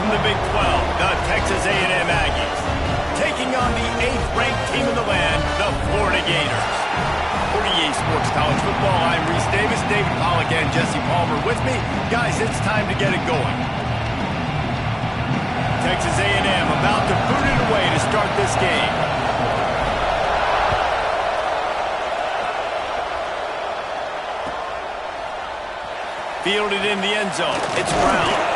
from the Big 12, the Texas A&M Aggies, taking on the 8th-ranked team in the land, the Florida Gators. For EA Sports College Football, I'm Reese Davis, David Pollack, and Jesse Palmer with me. Guys, it's time to get it going. Texas A&M about to boot it away to start this game. Fielded in the end zone. It's Brown.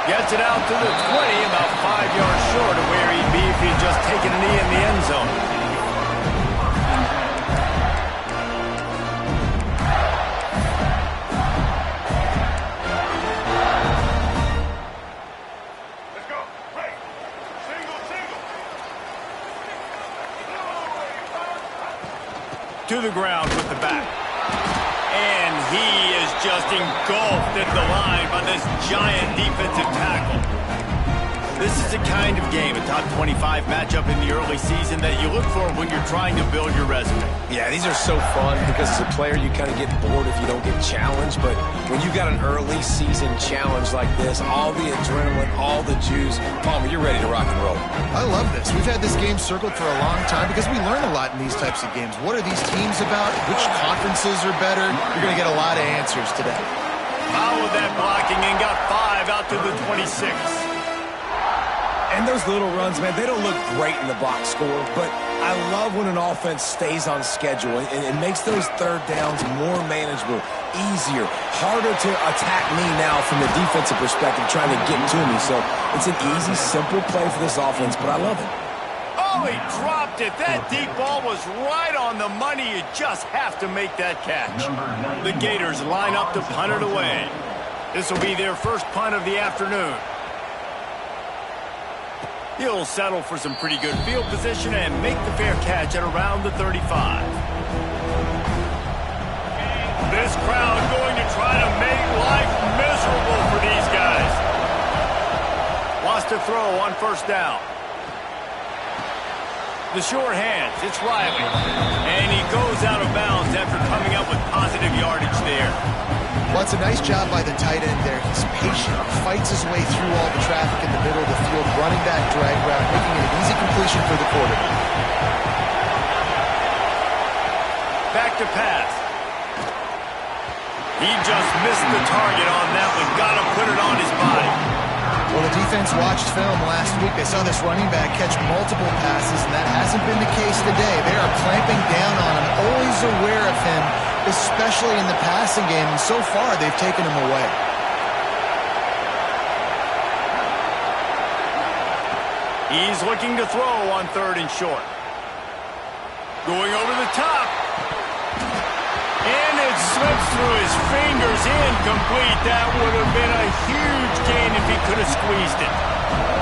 Gets it out to the 20, about 5 yards short of where he'd be if he'd just taken a knee in the end zone. Let's go. Right. Single. To the ground with the back. And he is just engulfed at the line by this giant defensive tackle. This is the kind of game, a top 25 matchup in the early season, that you look for when you're trying to build your resume. Yeah, these are so fun because as a player, you kind of get bored if you don't get challenged. But when you got an early season challenge like this, all the adrenaline, all the juice, Palmer, you're ready to rock and roll. I love this. We've had this game circled for a long time because we learn a lot in these types of games. What are these teams about? Which conferences are better? You're going to get a lot of answers today. Followed that blocking and got 5 out to the 26. And those little runs, man, they don't look great in the box score, but I love when an offense stays on schedule and it makes those third downs more manageable, easier, harder to attack me now from the defensive perspective trying to get to me. So it's an easy, simple play for this offense, but I love it. Oh, he dropped it. That deep ball was right on the money. You just have to make that catch. The Gators line up to punt it away. This will be their first punt of the afternoon. He'll settle for some pretty good field position and make the fair catch at around the 35. This crowd going to try to make life miserable for these guys. Lost a throw on first down. The sure hands, it's Riley. And he goes out of bounds after coming up with positive yardage there. Well, it's a nice job by the tight end there. He's patient, fights his way through all the traffic in the middle of the field, running that drag route, making it an easy completion for the quarterback. Back to pass. He just missed the target on that one. Got to put it on his body. Well, the defense watched film last week. They saw this running back catch multiple passes, and that hasn't been the case today. They are clamping down on him, always aware of him, especially in the passing game, and so far they've taken him away. He's looking to throw on 3rd and short. Going over the top. And it slips through his fingers, incomplete. That would have been a huge gain if he could have squeezed it.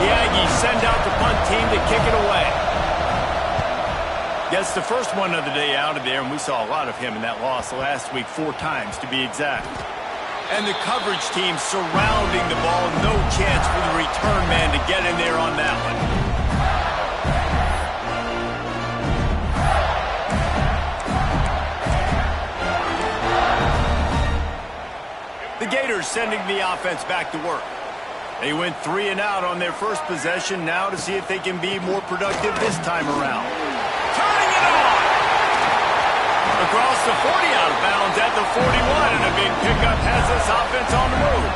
The Aggies send out the punt team to kick it away. Gets the first one of the day out of there, and we saw a lot of him in that loss last week, 4 times to be exact. And the coverage team surrounding the ball, no chance for the return man to get in there on that one. The Gators sending the offense back to work. They went 3 and out on their first possession, now to see if they can be more productive this time around. Turning it on! Across the 40, out of bounds at the 41, and a big pickup has this offense on the move.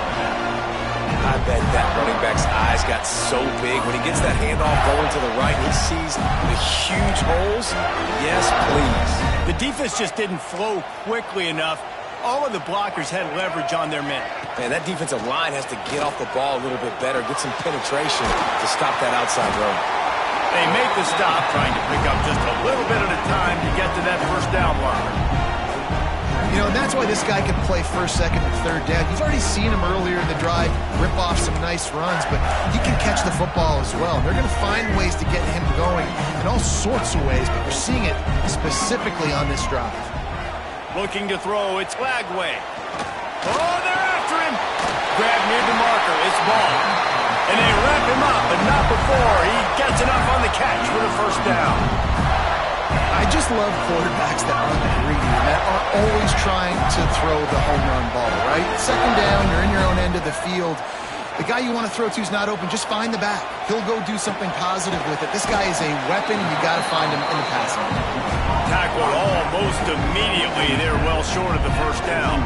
I bet that running back's eyes got so big when he gets that handoff going to the right. He sees the huge holes. Yes, please. The defense just didn't flow quickly enough. All of the blockers had leverage on their men. Man, that defensive line has to get off the ball a little bit better, get some penetration to stop that outside run. They make the stop, trying to pick up just a little bit at a time to get to that first down line. You know, and that's why this guy can play 1st, 2nd, and 3rd down. You've already seen him earlier in the drive rip off some nice runs, but he can catch the football as well. And they're going to find ways to get him going in all sorts of ways, but we're seeing it specifically on this drive. Looking to throw, it's Lagway. Oh, they're after him. Grab near the marker, it's ball. And they wrap him up, but not before he gets enough on the catch for the first down. I just love quarterbacks that aren't greedy, that aren't always trying to throw the home run ball, right? 2nd down, you're in your own end of the field. the guy you want to throw to is not open, just find the back. He'll go do something positive with it. This guy is a weapon, and you got to find him in the passing. Tackled almost immediately. They're well short of the first down.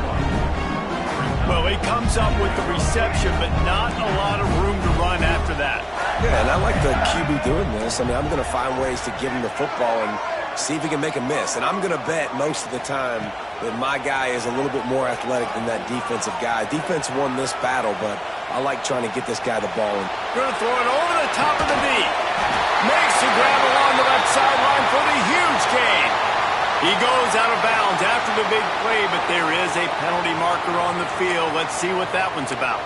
Well, he comes up with the reception, but not a lot of room to run after that. Yeah, and I like the QB doing this. I mean, I'm going to find ways to give him the football and see if he can make a miss. And I'm going to bet most of the time that my guy is a little bit more athletic than that defensive guy. Defense won this battle, but I like trying to get this guy the ball. Going to throw it over the top of the knee. Makes the grab along the left sideline for the huge gain. He goes out of bounds after the big play, but there is a penalty marker on the field. Let's see what that one's about.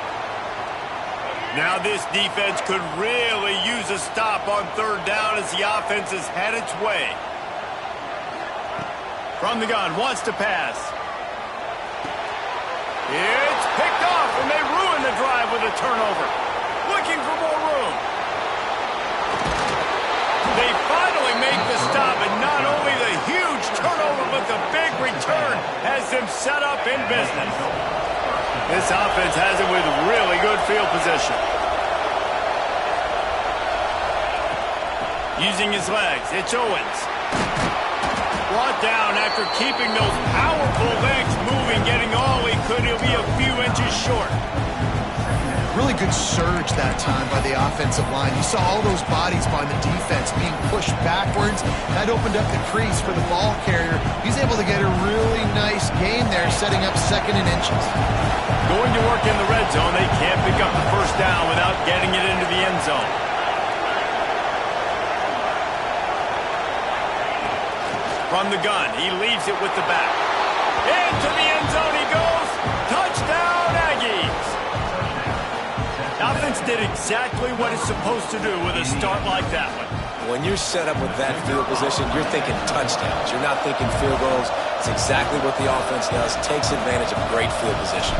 Now this defense could really use a stop on third down as the offense has had its way. From the gun, wants to pass. It's picked off, and they ruin the drive with a turnover. Looking for more room. They finally make the stop, and not only the huge turnover, but the big return has them set up in business. This offense has it with really good field position. Using his legs, it's Owens. Brought down after keeping those powerful legs moving, getting all he could. He'll be a few inches short. Really good surge that time by the offensive line. You saw all those bodies by the defense being pushed backwards. That opened up the crease for the ball carrier. He's able to get a really nice gain there, setting up 2nd and inches. Going to work in the red zone. They can't pick up the first down without getting it into the end zone. From the gun, he leaves it with the back. Into the end zone he goes. Touchdown, Aggies. Offense did exactly what it's supposed to do with a start like that one. When you're set up with that field position, you're thinking touchdowns. You're not thinking field goals. It's exactly what the offense does. Takes advantage of great field position.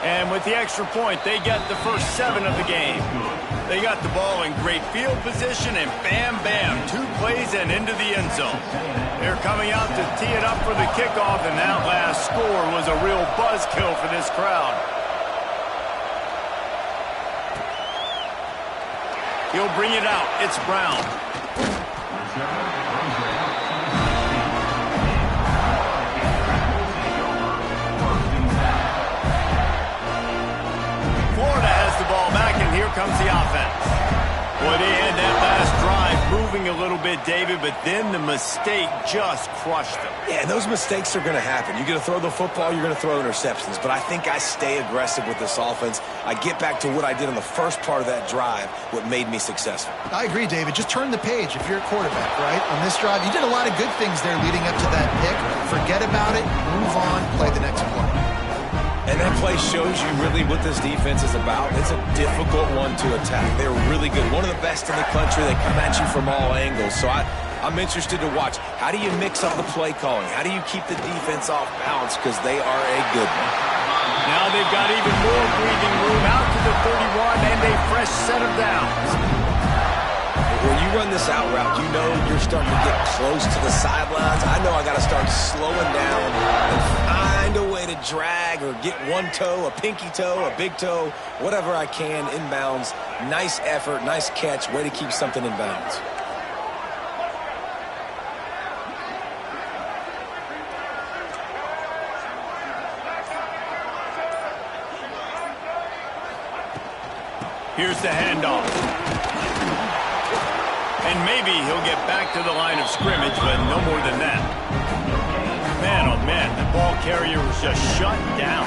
And with the extra point, they get the first 7 of the game. They got the ball in great field position, and bam, bam, 2 plays and into the end zone. They're coming out to tee it up for the kickoff, and that last score was a real buzzkill for this crowd. He'll bring it out. It's Brown. Florida has the ball back, and here comes the offense. Boy, they had that last drive moving a little bit, David, but then the mistake just crushed them. Yeah, those mistakes are going to happen. You're going to throw the football, you're going to throw interceptions. But I think I stay aggressive with this offense. I get back to what I did on the first part of that drive, what made me successful. I agree, David. Just turn the page if you're a quarterback, right? On this drive, you did a lot of good things there leading up to that pick. Forget about it, move on, play the next play. And that play shows you really what this defense is about. It's a difficult one to attack. They're really good. One of the best in the country. They come at you from all angles. So I'm interested to watch. How do you mix up the play calling? How do you keep the defense off balance? Because they are a good one. Now they've got even more breathing room out to the 31 and a fresh set of downs. When you run this out route, you know you're starting to get close to the sidelines. I know I got to start slowing down and find a way to drag or get one toe, a pinky toe, a big toe, whatever I can inbounds. Nice effort, nice catch, way to keep something in bounds. Here's the handoff. And maybe he'll get back to the line of scrimmage, but no more than that. Man, oh man, the ball carrier was just shut down.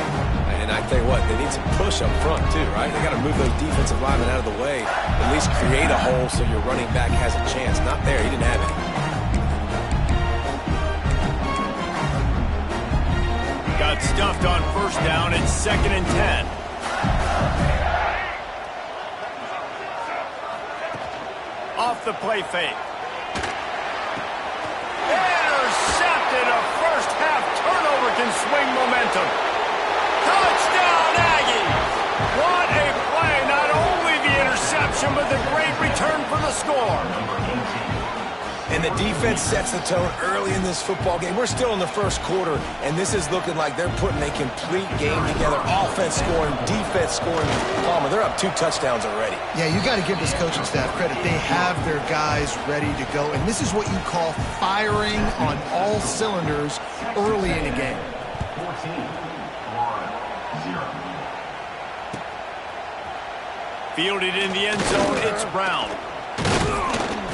And I tell you what, they need some push up front too, right? They got to move those defensive linemen out of the way, at least create a hole so your running back has a chance. Not there, he didn't have it. Got stuffed on first down. It's 2nd and 10. Off the play fake. Intercepted. A first half turnover can swing momentum. Touchdown, Aggies. What a play. Not only the interception, but the great return for the score. And the defense sets the tone early in this football game. We're still in the first quarter, and this is looking like they're putting a complete game together. Offense scoring, defense scoring. Palmer, they're up 2 touchdowns already. Yeah, you got to give this coaching staff credit. They have their guys ready to go, and this is what you call firing on all cylinders early in a game. 14-0. Fielded in the end zone, it's Brown.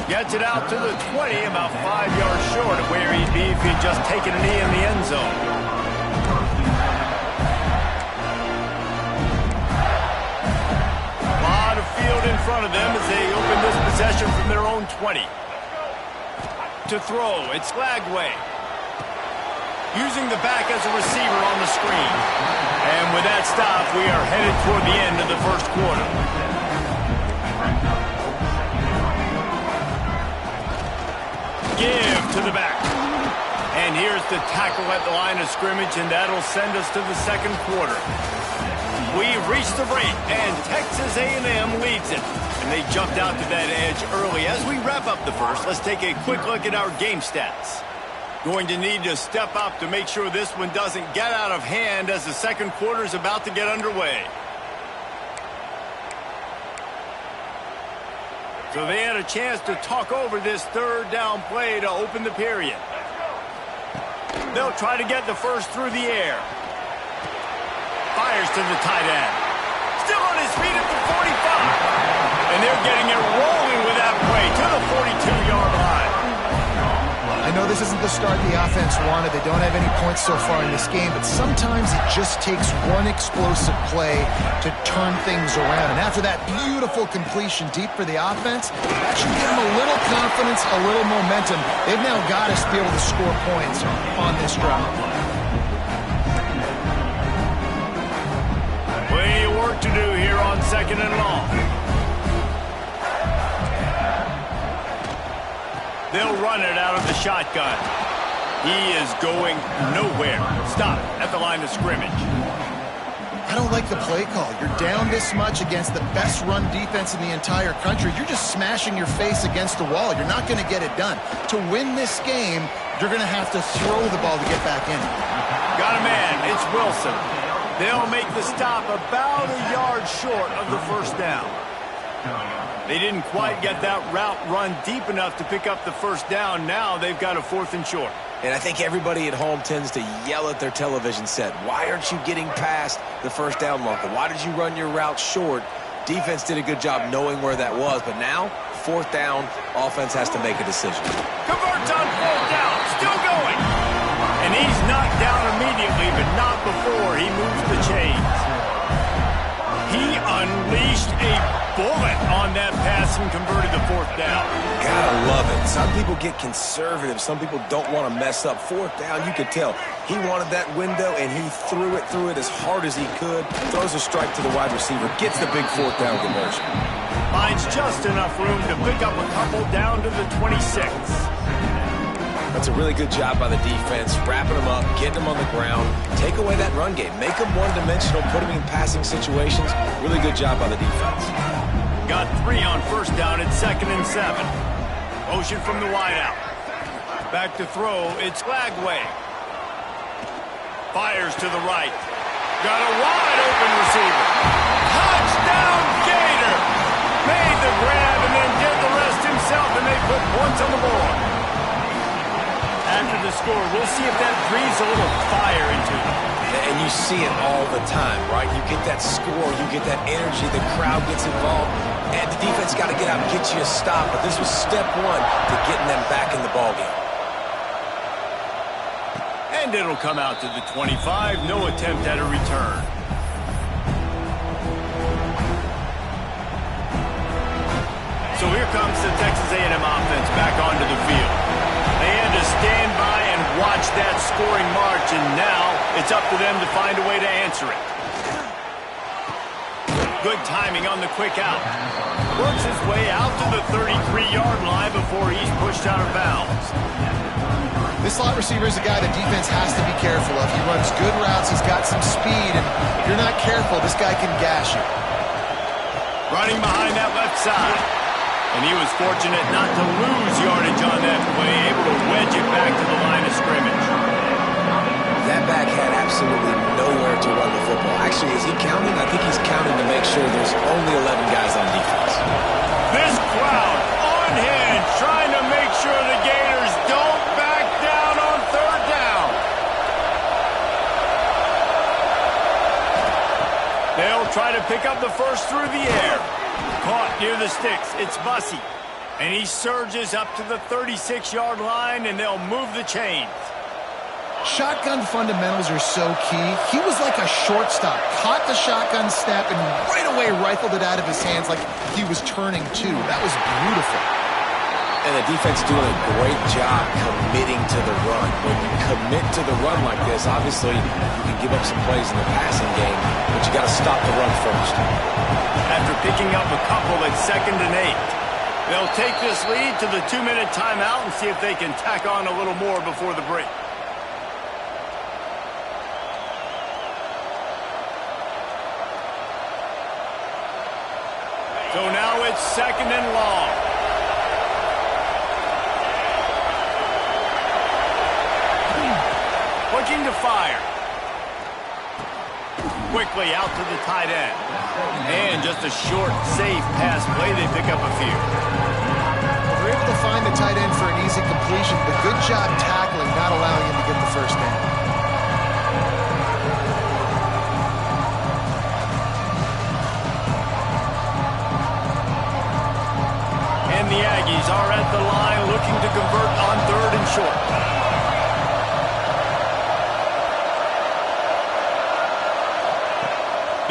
Gets it out to the 20, about 5 yards short of where he'd be if he'd just taken a knee in the end zone. A lot of field in front of them as they open this possession from their own 20. To throw, it's Lagway. Using the back as a receiver on the screen. And with that stop, we are headed toward the end of the first quarter. Give to the back. And here's the tackle at the line of scrimmage, and that'll send us to the second quarter. We've reached the break, and Texas A&M leads it. And they jumped out to that edge early. As we wrap up the first, let's take a quick look at our game stats. Going to need to step up to make sure this one doesn't get out of hand as the second quarter is about to get underway. So they had a chance to talk over this third down play to open the period. They'll try to get the first through the air. Fires to the tight end. Still on his feet at the 45. And they're getting it rolling with that play to the 42-yard line. I know this isn't the start the offense wanted. They don't have any points so far in this game, but sometimes it just takes one explosive play to turn things around. And after that beautiful completion deep for the offense, that should give them a little confidence, a little momentum. They've now got us to be able to score points on this drive. Plenty of work to do here on second and long. They'll run it out of the shotgun. He is going nowhere. Stop at the line of scrimmage. I don't like the play call. You're down this much against the best run defense in the entire country. You're just smashing your face against the wall. You're not going to get it done. To win this game, you're going to have to throw the ball to get back in. Got a man. It's Wilson. They'll make the stop about a yard short of the first down. They didn't quite get that route run deep enough to pick up the first down. Now they've got a 4th and short. And I think everybody at home tends to yell at their television set. Why aren't you getting past the first down marker? Why did you run your route short? Defense did a good job knowing where that was, but now, 4th down, offense has to make a decision. Converts on 4th down, still going. And he's knocked down immediately, but not before he moves the chains. He unleashed a bullet on that pass and converted the 4th down. Gotta love it. Some people get conservative. Some people don't want to mess up. 4th down, you could tell. He wanted that window, and he threw it as hard as he could. Throws a strike to the wide receiver. Gets the big 4th down conversion. Finds just enough room to pick up a couple down to the 26. That's a really good job by the defense, wrapping them up, getting them on the ground, take away that run game, make them one-dimensional, put them in passing situations. Really good job by the defense. Got 3 on first down at 2nd and 7. Motion from the wideout. Back to throw, it's Lagway. Fires to the right. Got a wide open receiver. Touchdown Gator! Made the grab and then did the rest himself, and they put points on the board. After the score, we'll see if that breathes a little fire into them. And you see it all the time, right? You get that score, you get that energy, the crowd gets involved, and the defense got to get out and get you a stop. But this was step 1 to getting them back in the ballgame. And it'll come out to the 25. No attempt at a return. So here comes the Texas A&M offense back onto the field. They had to stand by and watch that scoring march, and now it's up to them to find a way to answer it. Good timing on the quick out. Works his way out to the 33-yard line before he's pushed out of bounds. This slot receiver is a guy the defense has to be careful of. He runs good routes, he's got some speed, and if you're not careful, this guy can gash you. Running behind that left side. And he was fortunate not to lose yardage on that play, able to wedge it back to the line of scrimmage. That back had absolutely nowhere to run the football. Actually, is he counting? I think he's counting to make sure there's only 11 guys on defense. This crowd on hand trying to make sure the Gators don't back down on third down. They'll try to pick up the first through the air. Caught near the sticks. It's Bussey. And he surges up to the 36-yard line, and they'll move the chains. Shotgun fundamentals are so key. He was like a shortstop. Caught the shotgun snap and right away rifled it out of his hands like he was turning two. That was beautiful. And the defense doing a great job committing to the run. When you commit to the run like this, obviously you can give up some plays in the passing game, but you got to stop the run first. After picking up a couple at 2nd and 8, they'll take this lead to the 2-minute timeout and see if they can tack on a little more before the break. So now it's 2nd and long. Looking to fire. Quickly out to the tight end. And just a short, safe pass play. They pick up a few. They're able to find the tight end for an easy completion, but good job tackling, not allowing him to get the first down. And the Aggies are at the line looking to convert on 3rd and short.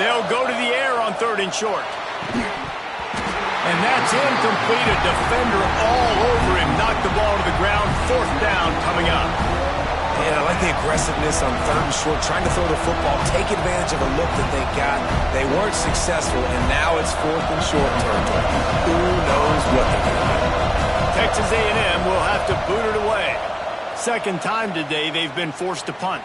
They'll go to the air on 3rd and short. And that's incomplete. A defender all over him. Knocked the ball to the ground. 4th down coming up. And I like the aggressiveness on 3rd and short, trying to throw the football, take advantage of a look that they got. They weren't successful, and now it's 4th and short territory. Who knows what they're going to do? Texas A&M will have to boot it away. 2nd time today they've been forced to punt.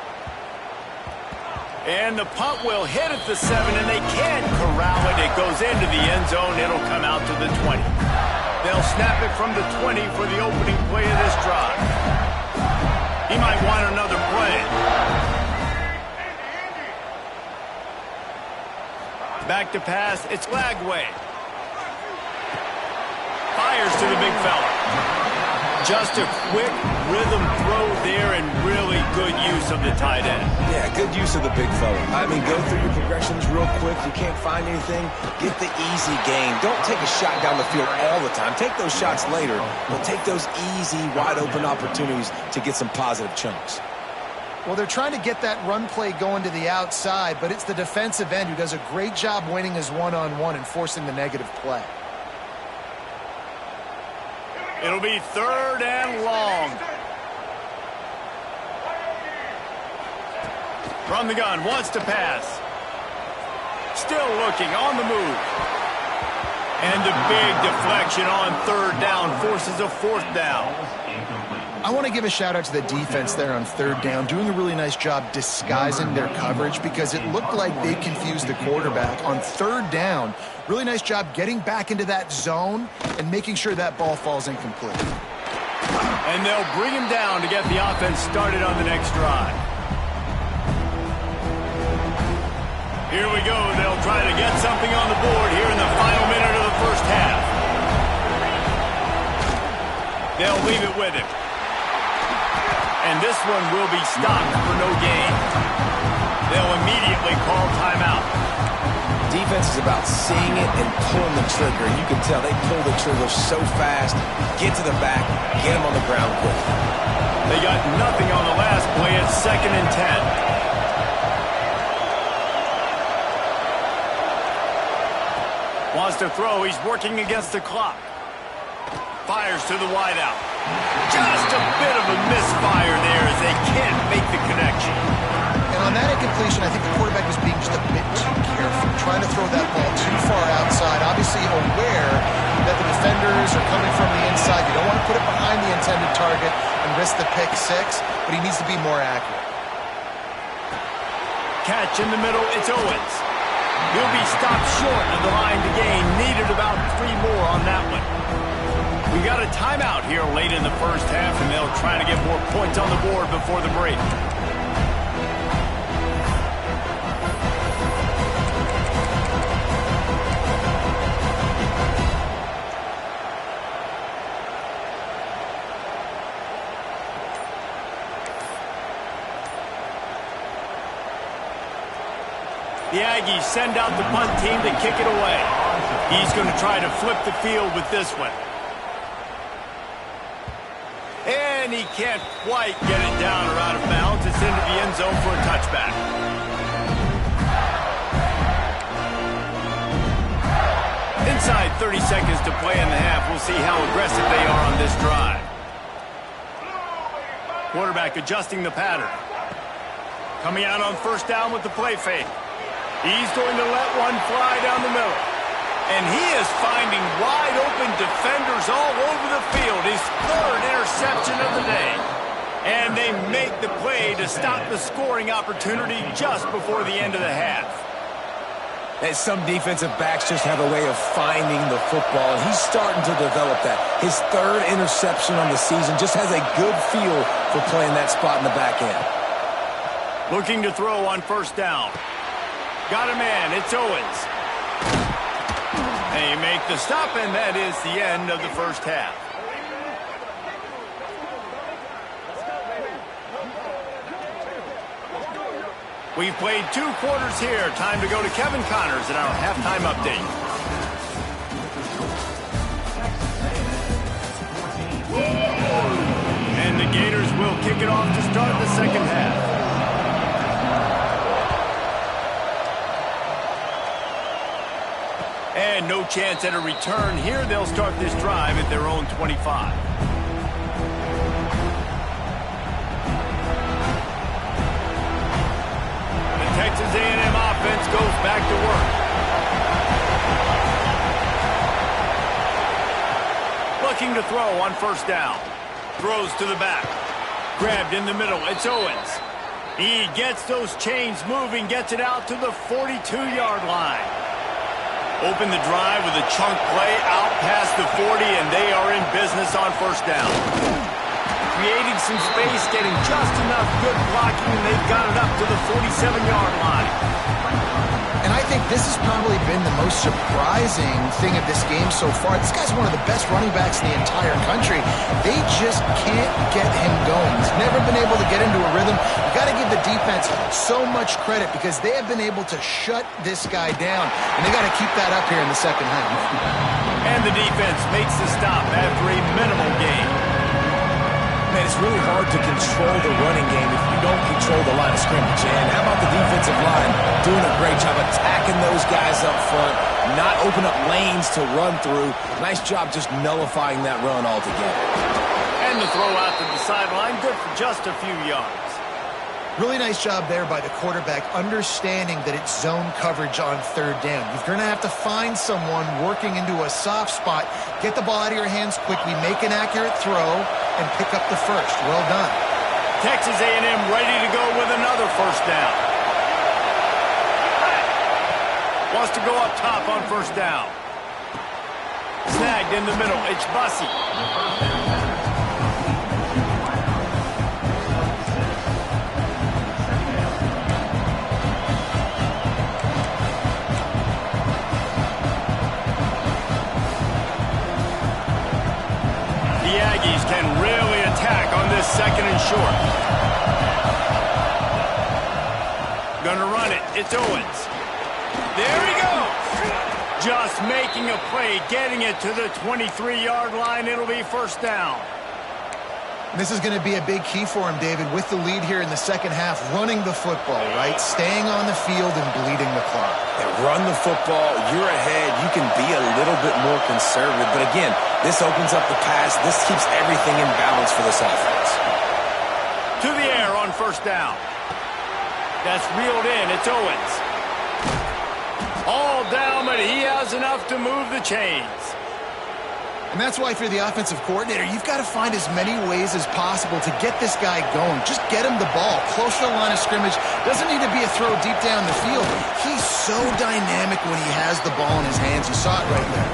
And the punt will hit at the 7, and they can't corral it. It goes into the end zone. It'll come out to the 20. They'll snap it from the 20 for the opening play of this drive. He might want another play. Back to pass. It's Lagway. Fires to the big fella. Just a quick rhythm throw there and really good use of the tight end. Yeah, good use of the big fella. I mean, go through your progressions real quick. You can't find anything, get the easy gain. Don't take a shot down the field all the time. Take those shots later, but take those easy, wide-open opportunities to get some positive chunks. Well, they're trying to get that run play going to the outside, but it's the defensive end who does a great job winning his one-on-one and forcing the negative play. It'll be 3rd and long. From the gun, wants to pass. Still looking, on the move. And a big deflection on 3rd down forces a 4th down. I want to give a shout out to the defense there on 3rd down, doing a really nice job disguising their coverage because it looked like they confused the quarterback. On 3rd down, really nice job getting back into that zone and making sure that ball falls incomplete. And they'll bring him down to get the offense started on the next drive. Here we go. They'll try to get something on the board here in the final minute of the first half. They'll leave it with him. And this one will be stopped for no gain. They'll immediately call timeout. Defense is about seeing it and pulling the trigger. You can tell they pull the trigger so fast, get to the back, get them on the ground quick. They got nothing on the last play. It's 2nd and 10. Wants to throw. He's working against the clock. Fires to the wideout. Just a bit of a misfire there as they can't make the connection. And on that incompletion, I think the quarterback was being just a bit too careful, trying to throw that ball too far outside, obviously aware that the defenders are coming from the inside. You don't want to put it behind the intended target and risk the pick 6, but he needs to be more accurate. Catch in the middle, it's Owens. He'll be stopped short of the line to gain. Needed about 3 more on that one. We got a timeout here late in the first half, and they'll try to get more points on the board before the break. The Aggies send out the punt team to kick it away. He's going to try to flip the field with this one. And he can't quite get it down or out of bounds. It's into the end zone for a touchback. Inside 30 seconds to play in the half. We'll see how aggressive they are on this drive. Quarterback adjusting the pattern. Coming out on first down with the play fake. He's going to let one fly down the middle. And he is finding wide-open defenders all over the field. His third interception of the day. And they make the play to stop the scoring opportunity just before the end of the half. And some defensive backs just have a way of finding the football, and he's starting to develop that. His third interception on the season just has a good feel for playing that spot in the back end. Looking to throw on first down. Got a man. It's Owens. They make the stop, and that is the end of the first half. We've played 2 quarters here. Time to go to Kevin Connors in our halftime update. And the Gators will kick it off to start the second half. And no chance at a return here. They'll start this drive at their own 25. The Texas A&M offense goes back to work. Looking to throw on first down. Throws to the back. Grabbed in the middle. It's Owens. He gets those chains moving, gets it out to the 42-yard line. Open the drive with a chunk play out past the 40, and they are in business on first down. Creating some space, getting just enough good blocking, and they've got it up to the 47-yard line. And I think this has probably been the most surprising thing of this game so far. This guy's one of the best running backs in the entire country. They just can't get him going. He's never been able to get into a rhythm. You got to give the defense so much credit because they have been able to shut this guy down. And they got to keep that up here in the second half. And the defense makes the stop after a minimal gain. Man, it's really hard to control the running game if you don't control the line of scrimmage. And how about the defensive line doing a great job attacking those guys up front, not open up lanes to run through. Nice job just nullifying that run altogether. And the throw out to the sideline, good for just a few yards. Really nice job there by the quarterback, understanding that it's zone coverage on third down. You're going to have to find someone working into a soft spot, get the ball out of your hands quickly, make an accurate throw, and pick up the first. Well done. Texas A&M ready to go with another first down. Wants to go up top on first down. Snagged in the middle. It's Bussey. The Aggies can really attack on this second and short. Gonna run it. It's Owens. There he goes. Just making a play, getting it to the 23-yard line. It'll be first down. This is going to be a big key for him, David, with the lead here in the second half, running the football, right? Staying on the field and bleeding the clock. Yeah, run the football, you're ahead, you can be a little bit more conservative. But again, this opens up the pass. This keeps everything in balance for this offense. To the air on first down. That's reeled in. It's Owens. All down, but he has enough to move the chains. And that's why, if you're the offensive coordinator, you've got to find as many ways as possible to get this guy going. Just get him the ball close to the line of scrimmage. Doesn't need to be a throw deep down the field. He's so dynamic when he has the ball in his hands. You saw it right there.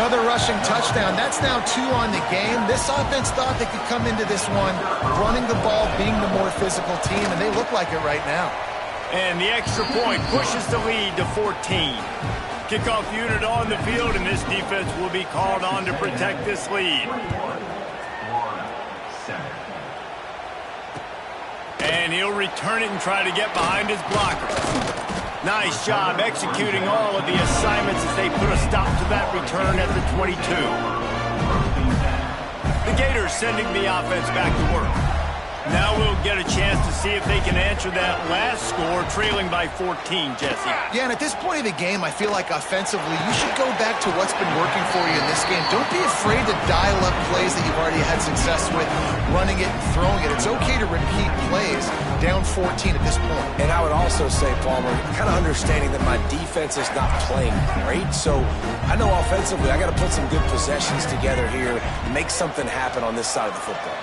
Another rushing touchdown. That's now 2 on the game. This offense thought they could come into this one running the ball, being the more physical team, and they look like it right now. And the extra point pushes the lead to 14. Kickoff unit on the field, and this defense will be called on to protect this lead. And he'll return it and try to get behind his blockers. Nice job executing all of the assignments as they put a stop to that return at the 22. The Gators sending the offense back to work. Now we'll get a chance to see if they can answer that last score, trailing by 14, Jesse. Yeah, and at this point of the game, I feel like offensively, you should go back to what's been working for you in this game. Don't be afraid to dial up plays that you've already had success with, running it and throwing it. It's okay to repeat plays down 14 at this point. And I would also say, Palmer, kind of understanding that my defense is not playing great, so I know offensively I got to put some good possessions together here, make something happen on this side of the football.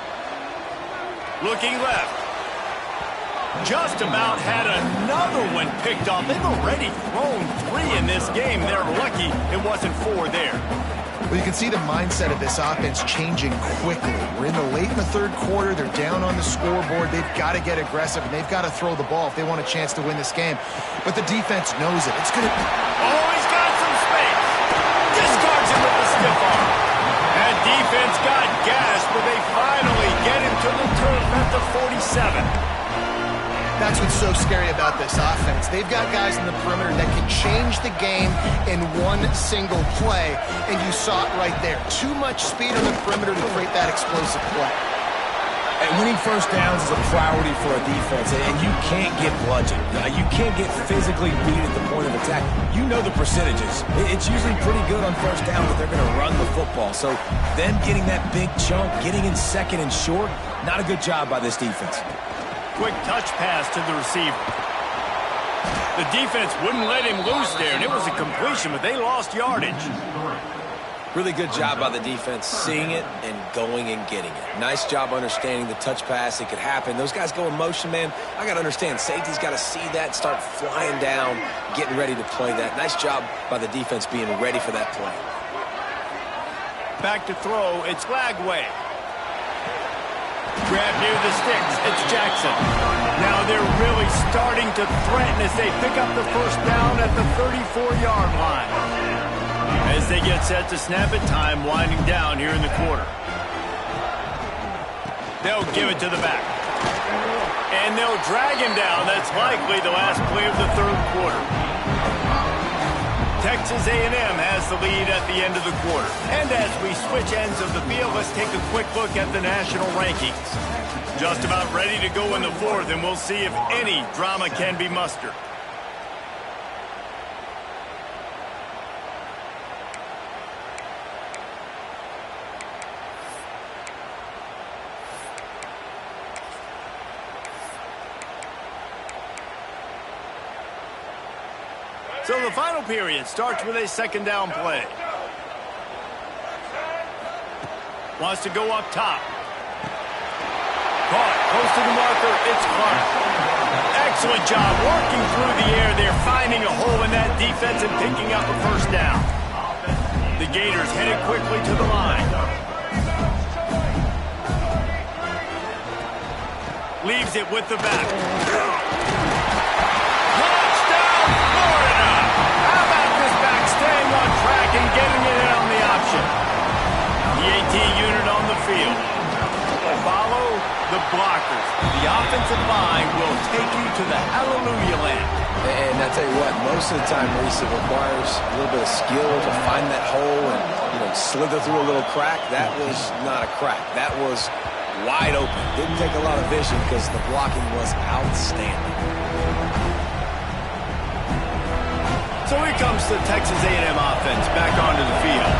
Looking left. Just about had another one picked off. They've already thrown 3 in this game. They're lucky it wasn't 4 there. Well, you can see the mindset of this offense changing quickly. We're in the late in the third quarter. They're down on the scoreboard. They've got to get aggressive, and they've got to throw the ball if they want a chance to win this game. But the defense knows it. It's going to... Oh, he's got some space. Discards him with the stiff arm. That defense got gassed, but they finally get him to the turf at the 47. That's what's so scary about this offense. They've got guys in the perimeter that can change the game in one single play, and you saw it right there. Too much speed on the perimeter to create that explosive play. And winning first downs is a priority for a defense, and you can't get bludgeoned. You can't get physically beat at the point of attack. You know the percentages. It's usually pretty good on first down, but they're going to run the football. So them getting that big chunk, getting in second and short, not a good job by this defense. Quick touch pass to the receiver. The defense wouldn't let him loose there, and it was a completion, but they lost yardage. Really good job by the defense, seeing it and going and getting it. Nice job understanding the touch pass. It could happen. Those guys go in motion, man. I got to understand, safety's got to see that, start flying down, getting ready to play that. Nice job by the defense being ready for that play. Back to throw, it's Lagway. Grab near the sticks, it's Jackson. Now they're really starting to threaten as they pick up the first down at the 34-yard line. As they get set to snap it, time winding down here in the quarter. They'll give it to the back. And they'll drag him down. That's likely the last play of the third quarter. Texas A&M has the lead at the end of the quarter. And as we switch ends of the field, let's take a quick look at the national rankings. Just about ready to go in the fourth, and we'll see if any drama can be mustered. So the final period starts with a second down play. Wants to go up top. Caught, close to the marker, it's Clark. Excellent job working through the air there, finding a hole in that defense and picking up a first down. The Gators headed quickly to the line. Leaves it with the back. Staying on track and getting it in on the option. The AT unit on the field. Follow the blockers. The offensive line will take you to the hallelujah land. And I tell you what, most of the time, Reese, it requires a little bit of skill to find that hole and, slither through a little crack. That was not a crack. That was wide open. Didn't take a lot of vision because the blocking was outstanding. So here comes the Texas A&M offense back onto the field.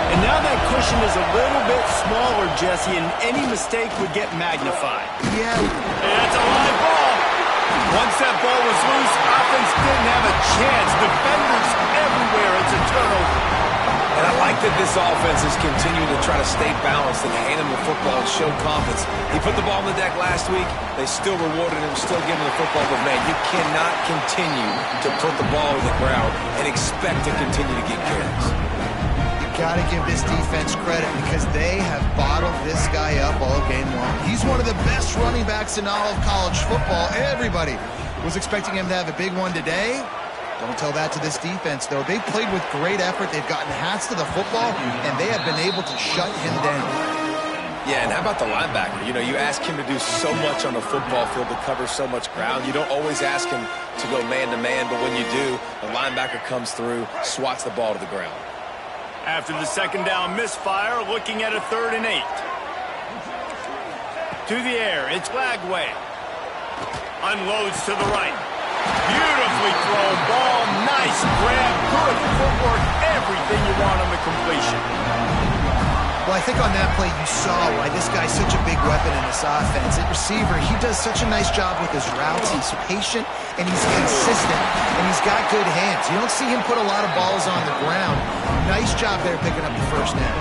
And now that cushion is a little bit smaller, Jesse, and any mistake would get magnified. Yeah. That's a live ball. Once that ball was loose, offense didn't have a chance. Defenders everywhere. It's a turnover. And I like that this offense is continuing to try to stay balanced and hand him the football and show confidence. He put the ball on the deck last week. They still rewarded him, still giving him the football. But, man, you cannot continue to put the ball on the ground and expect to continue to get carries. You got to give this defense credit because they have bottled this guy up all game long. He's one of the best running backs in all of college football. Everybody was expecting him to have a big one today. Don't tell that to this defense, though. They've played with great effort. They've gotten hats to the football, and they have been able to shut him down. Yeah, and how about the linebacker? You know, you ask him to do so much on the football field to cover so much ground. You don't always ask him to go man-to-man, but when you do, the linebacker comes through, swats the ball to the ground. After the second down misfire, looking at a 3rd and 8. To the air, it's Lagway. Unloads to the right. Beautifully thrown ball. Nice grab. Good footwork. Everything you want on the completion. Well, I think on that play you saw why this guy's such a big weapon in this offense. At receiver, he does such a nice job with his routes. He's patient, and he's consistent, and he's got good hands. You don't see him put a lot of balls on the ground. Nice job there picking up the first down.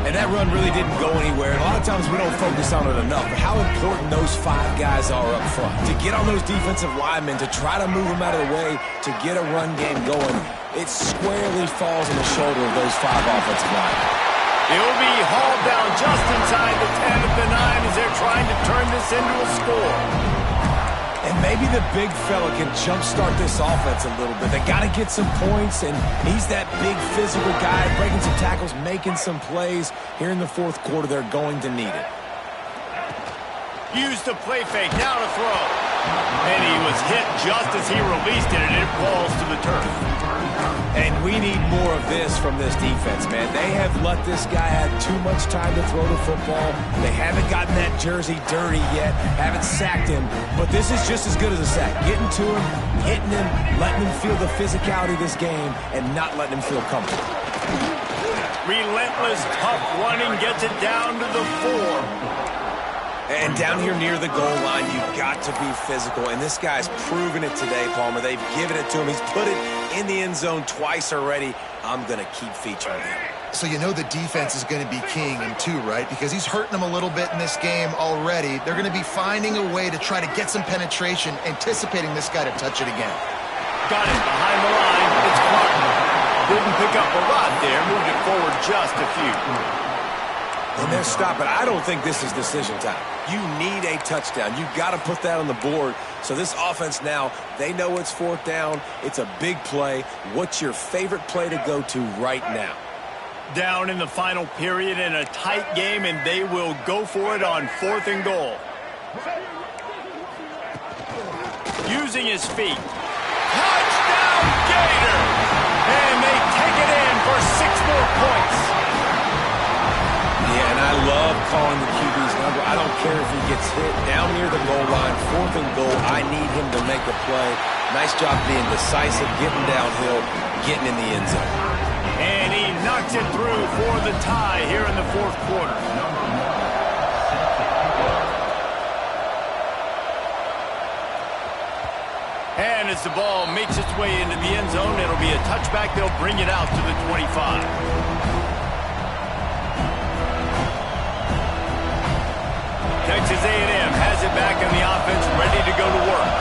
And that run really didn't go anywhere. And a lot of times we don't focus on it enough. But how important those 5 guys are up front. To get on those defensive linemen, to try to move them out of the way, to get a run game going, it squarely falls on the shoulder of those 5 offensive linemen. He'll be hauled down just inside the 10 at the 9 as they're trying to turn this into a score. And maybe the big fella can jumpstart this offense a little bit. They got to get some points, and he's that big physical guy, breaking some tackles, making some plays. Here in the 4th quarter, they're going to need it. Used the play fake, now to throw. And he was hit just as he released it, and it falls to the turf. And we need more of this from this defense, man. They have let this guy have too much time to throw the football. They haven't gotten that jersey dirty yet, haven't sacked him. But this is just as good as a sack. Getting to him, hitting him, letting him feel the physicality of this game, and not letting him feel comfortable. Relentless, tough running gets it down to the 4. And down here near the goal line, you've got to be physical. And this guy's proven it today, Palmer. They've given it to him. He's put it in the end zone twice already. I'm going to keep featuring him. So you know the defense is going to be king in 2, right? Because he's hurting them a little bit in this game already. They're going to be finding a way to try to get some penetration, anticipating this guy to touch it again. Got it behind the line. It's Clark. Didn't pick up a lot there. Moved it forward just a few. And they're stopping. I don't think this is decision time. You need a touchdown. You've got to put that on the board. So this offense now, they know it's 4th down. It's a big play. What's your favorite play to go to right now? Down in the final period in a tight game, and they will go for it on 4th and goal. Using his feet. Touchdown, Gator! And they take it in for 6 more points. Yeah, and I love calling the QB's number. I don't care if he gets hit down near the goal line, 4th and goal. I need him to make a play. Nice job being decisive, getting downhill, getting in the end zone. And he knocks it through for the tie here in the 4th quarter. And as the ball makes its way into the end zone, it'll be a touchback. They'll bring it out to the 25. Texas A&M has it back in the offense, ready to go to work.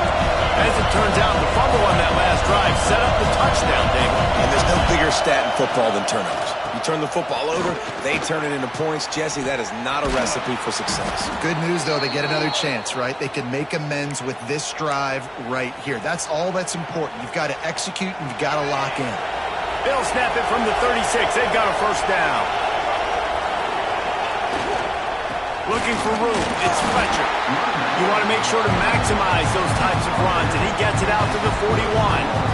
As it turns out, the fumble on that last drive set up the touchdown, David. And there's no bigger stat in football than turnovers. You turn the football over, they turn it into points. Jesse, that is not a recipe for success. Good news, though, they get another chance, right? They can make amends with this drive right here. That's all that's important. You've got to execute, and you've got to lock in. They'll snap it from the 36. They've got a first down. Looking for room. It's Fletcher. You want to make sure to maximize those types of runs, and he gets it out to the 41.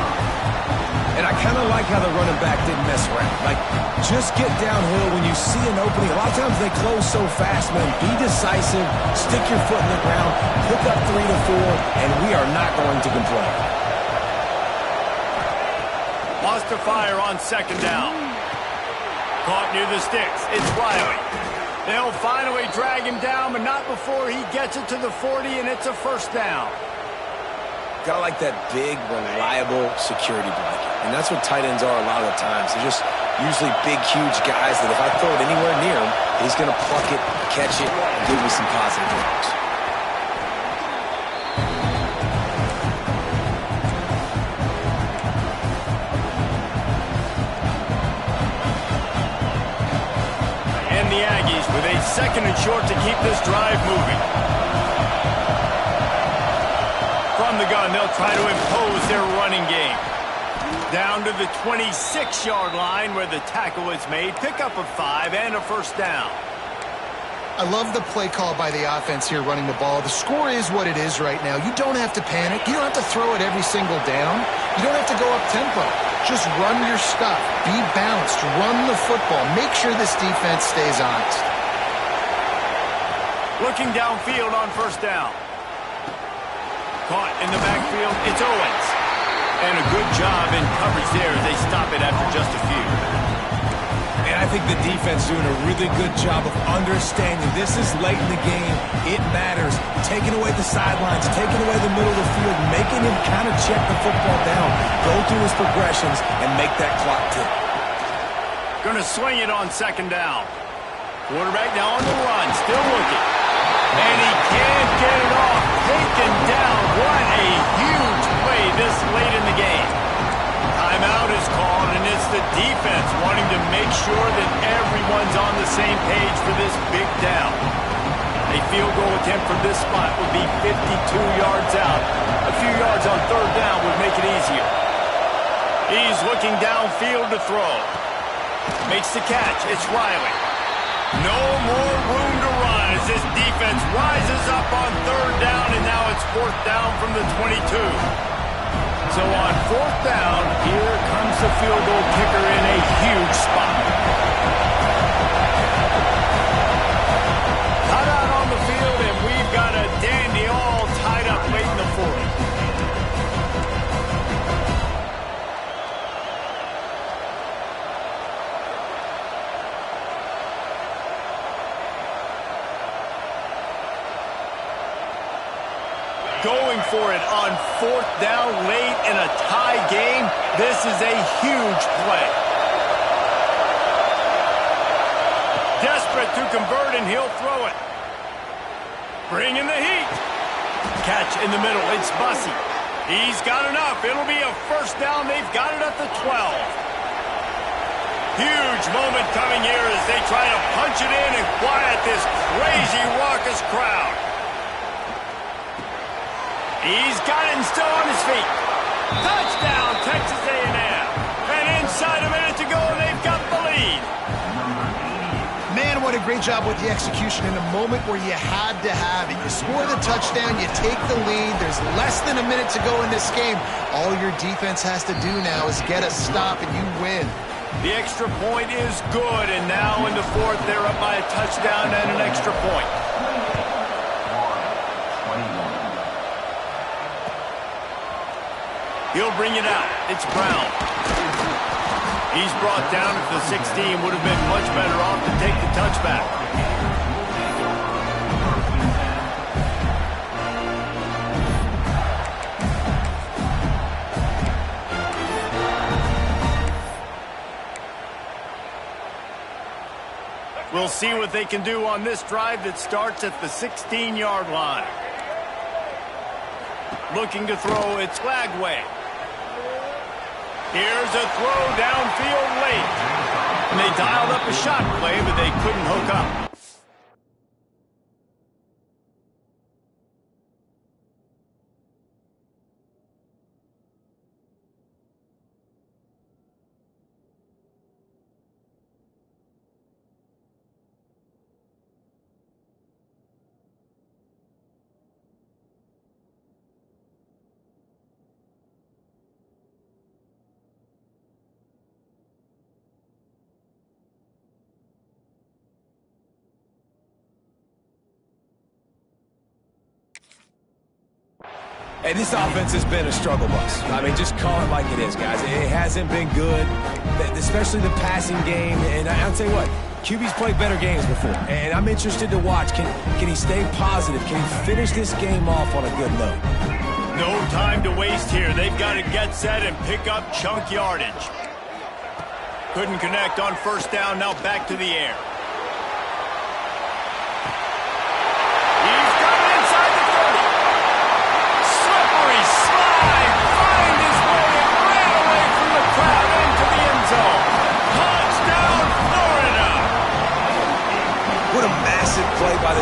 And I kind of like how the running back didn't mess around. Like, just get downhill when you see an opening. A lot of times they close so fast, man. Be decisive, stick your foot in the ground, pick up 3 to 4, and we are not going to complain. Lost to fire on 2nd down. Caught near the sticks. It's Riley. They'll finally drag him down, but not before he gets it to the 40, and it's a first down. Gotta like that big, reliable security blanket. And that's what tight ends are a lot of the times. They're just usually big, huge guys that if I throw it anywhere near him, he's gonna pluck it, catch it, and give me some positive looks. the Aggies with a 2nd and short to keep this drive moving. From the gun, they'll try to impose their running game. Down to the 26-yard line where the tackle is made. Pickup of 5 and a 1st down. I love the play call by the offense here running the ball. The score is what it is right now. You don't have to panic. You don't have to throw it every single down. You don't have to go up-tempo. Just run your stuff. Be balanced. Run the football. Make sure this defense stays honest. Looking downfield on 1st down. Caught in the backfield, it's Owens. And a good job in coverage there as they stop it after just a few. And I think the defense doing a really good job of understanding this is late in the game. It matters. Taking away the sidelines, taking away the middle of the field, making him kind of check the football down, go through his progressions, and make that clock tick. Going to swing it on 2nd down. Quarterback now on the run, still looking. And he can't get it off. Taken down. What a huge play this late in the game. Timeout is called, and it's the defense wanting to make sure that everyone's on the same page for this big down. A field goal attempt from this spot would be 52 yards out. A few yards on 3rd down would make it easier. He's looking downfield to throw. Makes the catch. It's Riley. No more room to run as this defense rises up on 3rd down, and now it's 4th down from the 22. So on 4th down, here comes the field goal kicker in a huge spot. Cut out on the field, and we've got a dandy all tied up late in the 4th. Going for it on 4th down late in a tie game. This is a huge play. Desperate to convert, and he'll throw it. Bringing the heat. Catch in the middle. It's Bussey. He's got enough. It'll be a 1st down. They've got it at the 12. Huge moment coming here as they try to punch it in and quiet this crazy, raucous crowd. He's got it and still on his feet. Touchdown, Texas A&M. And inside a minute to go, and they've got the lead. Man, what a great job with the execution in a moment where you had to have it. You score the touchdown, you take the lead. There's less than a minute to go in this game. All your defense has to do now is get a stop, and you win. The extra point is good, and now in the 4th, they're up by a touchdown and an extra point. He'll bring it out. It's Brown. He's brought down at the 16. Would have been much better off to take the touchback. We'll see what they can do on this drive that starts at the 16-yard line. Looking to throw, it's Lagway. Here's a throw downfield late. And they dialed up a shot play, but they couldn't hook up. Hey, this offense has been a struggle bus. I mean, just call it like it is, guys. It hasn't been good, especially the passing game. And I'll tell you what, QB's played better games before. And I'm interested to watch. Can he stay positive? Can he finish this game off on a good note? No time to waste here. They've got to get set and pick up chunk yardage. Couldn't connect on 1st down. Now back to the air.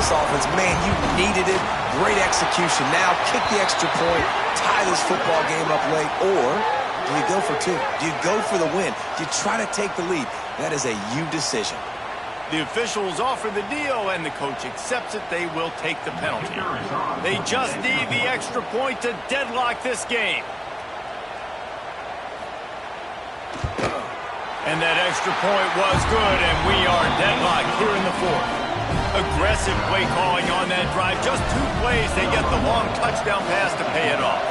this offense. Man, you needed it. Great execution. Now kick the extra point, tie this football game up late, or do you go for two? Do you go for the win? Do you try to take the lead? That is a you decision. The officials offer the deal, and the coach accepts it. They will take the penalty. They just need the extra point to deadlock this game. And that extra point was good, and we are deadlocked here in the fourth. Aggressive play calling on that drive. Just 2 plays, they get the long touchdown pass to pay it off.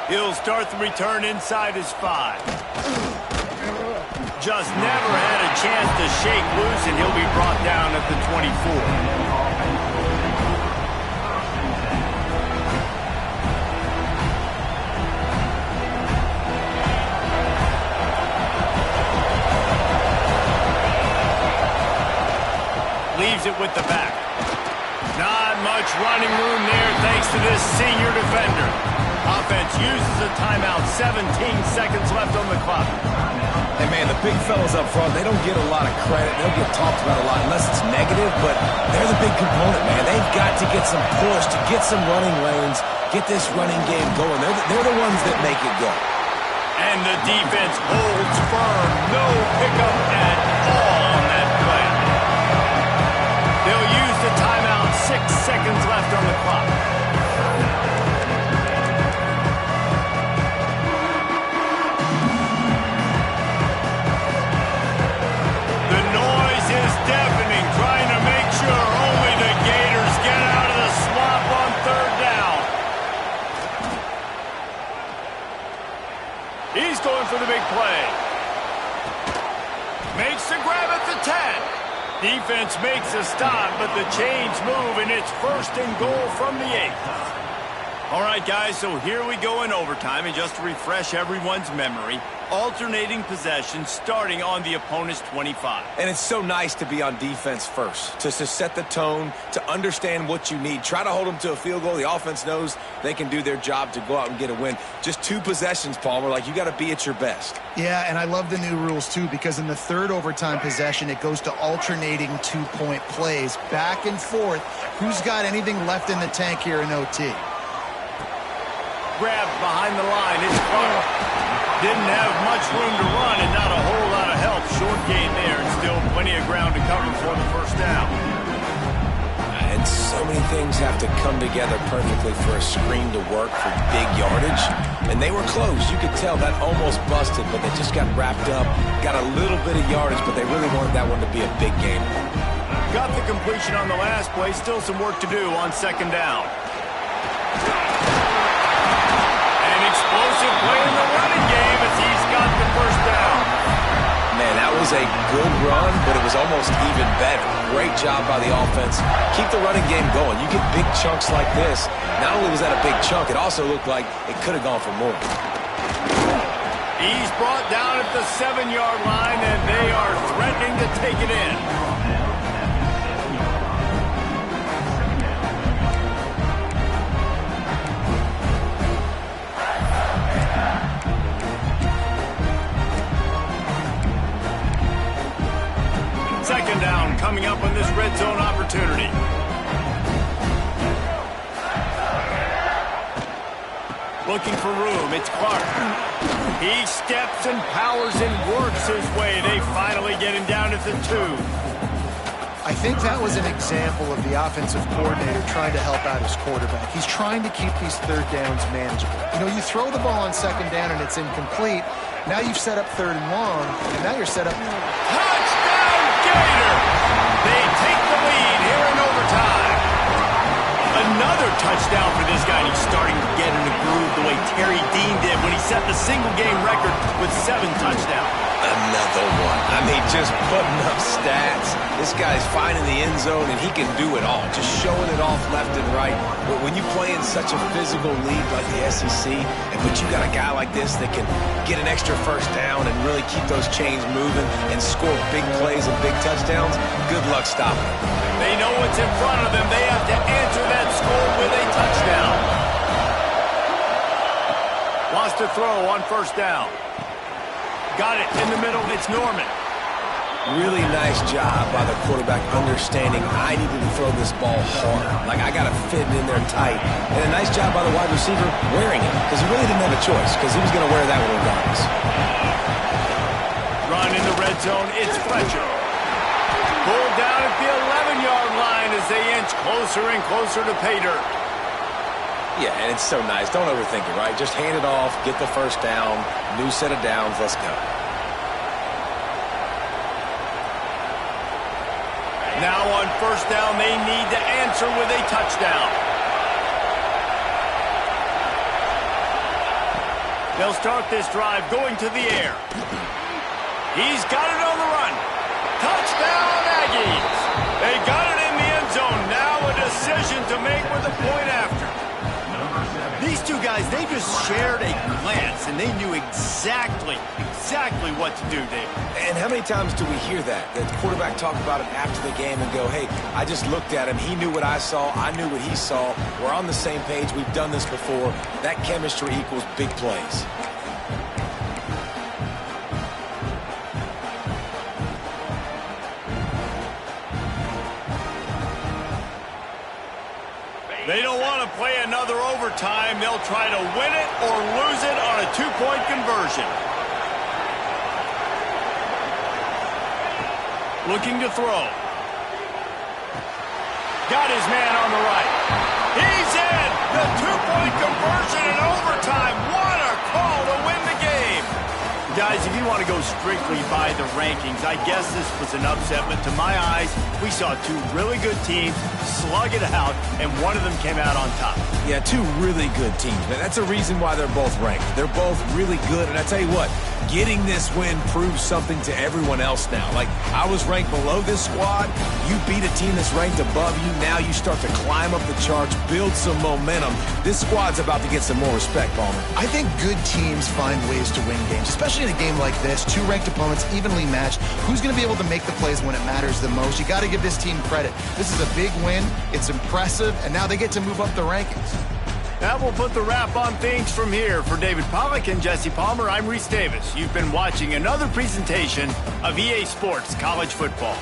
He'll start the return inside his 5. Just never had a chance to shake loose, and he'll be brought down at the 24. Leaves it with the back. Not much running room there thanks to this senior defender. Offense uses a timeout. 17 seconds left on the clock. And, man, the big fellas up front, they don't get a lot of credit. They don't get talked about a lot unless it's negative, but they're the big component, man. They've got to get some push, to get some running lanes, get this running game going. They're the ones that make it go. And the defense holds firm. No pickup at all on that play. They'll use the timeout. 6 seconds left on the clock. The noise is deafening, trying to make sure only the Gators get out of the swamp on 3rd down. He's going for the big play. Makes the grab at the 10. Defense makes a stop, but the chains move, and it's 1st and goal from the 8. All right, guys, so here we go in overtime, and just to refresh everyone's memory, alternating possessions starting on the opponent's 25. And it's so nice to be on defense first, to set the tone, to understand what you need. Try to hold them to a field goal. The offense knows they can do their job to go out and get a win. Just 2 possessions, Palmer, like you got to be at your best. Yeah, and I love the new rules, too, because in the 3rd overtime possession, it goes to alternating 2-point plays, back and forth. Who's got anything left in the tank here in OT? Grabbed behind the line. It's Clark. Didn't have much room to run and not a whole lot of help. Short gain there, and still plenty of ground to cover for the 1st down. And so many things have to come together perfectly for a screen to work for big yardage. And they were close. You could tell that almost busted, but they just got wrapped up, got a little bit of yardage, but they really wanted that one to be a big game. Got the completion on the last play. Still some work to do on 2nd down. Explosive play in the running game as he's got the 1st down. Man, that was a good run, but it was almost even better. Great job by the offense. Keep the running game going. You get big chunks like this. Not only was that a big chunk, it also looked like it could have gone for more. He's brought down at the 7-yard line, and they are threatening to take it in. Second down coming up on this red zone opportunity. Looking for room. It's Clark. He steps and powers and works his way. They finally get him down at the 2. I think that was an example of the offensive coordinator trying to help out his quarterback. He's trying to keep these 3rd downs manageable. You know, you throw the ball on 2nd down and it's incomplete. Now you've set up 3rd and long, and now you're set up... Touchdown, Gator! They take the lead here in overtime. Another touchdown for this guy, and he's starting to get in the groove the way Terry Dean did when he set the single-game record with 7 touchdowns. Another one. I mean, just putting up stats. This guy's finding the end zone, and he can do it all. Just showing it off left and right. But when you play in such a physical league like the SEC, but you got a guy like this that can get an extra 1st down and really keep those chains moving and score big plays and big touchdowns, good luck stopping him. They know what's in front of them. They have to answer that score with a touchdown. Wants to throw on 1st down. Got it in the middle. It's Norman. Really nice job by the quarterback understanding I needed to throw this ball hard. Like, I got to fit it in there tight. And a nice job by the wide receiver wearing it, because he really didn't have a choice, because he was going to wear that one regardless. Run in the red zone, it's Fletcher. Pulled down at the 11-yard line as they inch closer and closer to pay dirt. Yeah, and it's so nice. Don't overthink it, right? Just hand it off, get the first down, new set of downs, let's go. Now on first down, they need to answer with a touchdown. They'll start this drive going to the air. He's got it on the run. Touchdown, Aggies. They got it in the end zone. Now a decision to make with a point after. These two guys, they just shared a glance, and they knew exactly what to do, Dave. And how many times do we hear that? The quarterback talk about it after the game and go, hey, I just looked at him. He knew what I saw. I knew what he saw. We're on the same page. We've done this before. That chemistry equals big plays. They don't want to play another overtime. They'll try to win it or lose it on a two-point conversion. Looking to throw. Got his man on the right. He's in! The two-point conversion in overtime. What a call to win the game! Guys, if you want to go strictly by the rankings, I guess this was an upset, but to my eyes, we saw two really good teams slug it out, and one of them came out on top. Yeah, two really good teams, man. That's a reason why they're both ranked. They're both really good, and I tell you what, getting this win proves something to everyone else now. Like, I was ranked below this squad. You beat a team that's ranked above you. Now you start to climb up the charts, build some momentum. This squad's about to get some more respect, Palmer. I think good teams find ways to win games, especially in a game like this. Two ranked opponents, evenly matched. Who's going to be able to make the plays when it matters the most? You got to give this team credit. This is a big win. It's impressive, and now they get to move up the rankings. That will put the wrap on things from here. For David Pollack and Jesse Palmer, I'm Reese Davis. You've been watching another presentation of EA Sports College Football.